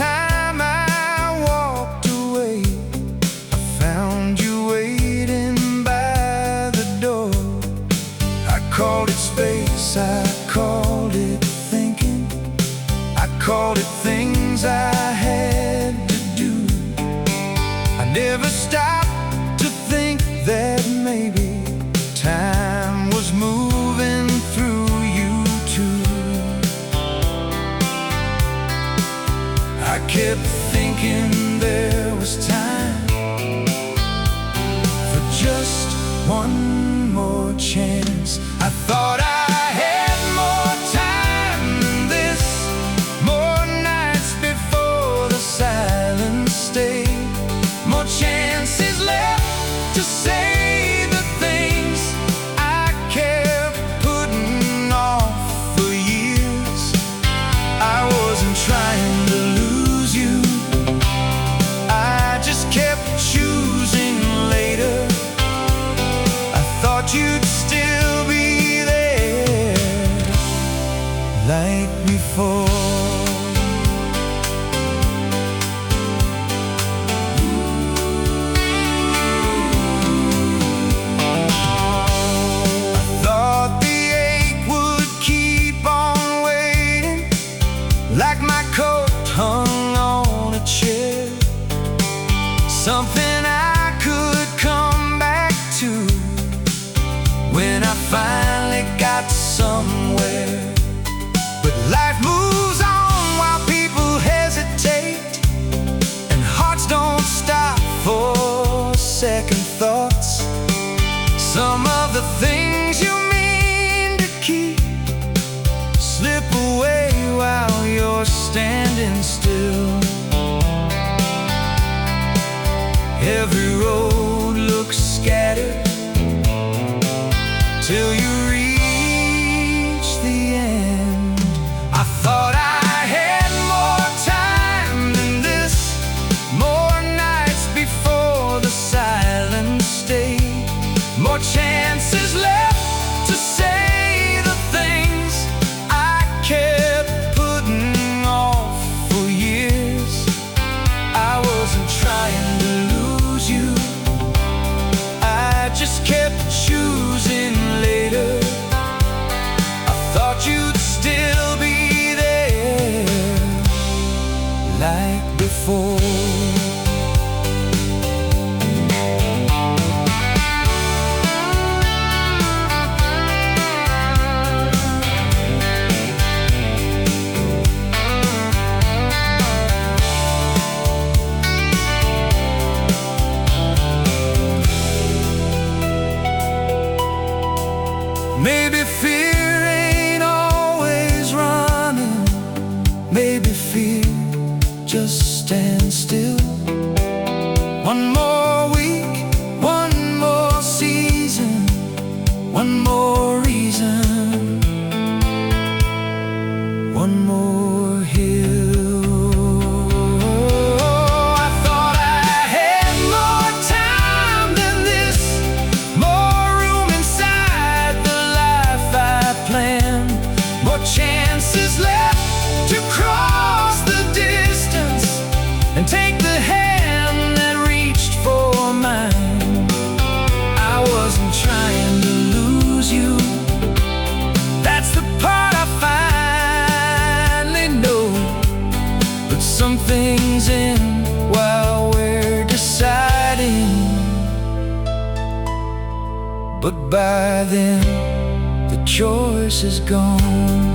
time I walked away, I found you waiting by the door. I called it space, I called it thinking, I called it things I had to do. I never stopped to think that maybe time was moving through you too. I kept thinking there was time for just one more chance. I thought I had more time than this, more nights before the silence stayed, more chances left to say the things I kept putting off for years. I wasn't trying to lose you, I just kept choosing later. I thought you'd still be there like before. Like my coat hung on a chair, something I could come back to when I finally got somewhere. But life moves on while people hesitate, and hearts don't stop for second thoughts. Some of the things you mean to keep slip away while you're standing still. Every road looks scattered till you reach the end. I thought I had more time than this, more nights before the silence stayed, more chances left to say the things I kept putting off for years. I wasn't trying to lose you, I just kept choosing later. I thought you'd still be there like before. Maybe fear ain't always running, maybe fear just stands still. One more week, one more season, one more reason, one more hill. I thought I had more time than this, more room inside the life I planned, more chances left to cross the distance and take the hand that reached for mine. I wasn't trying to lose you, that's the part I finally know. But some things end while we're deciding, but by then the choice is gone.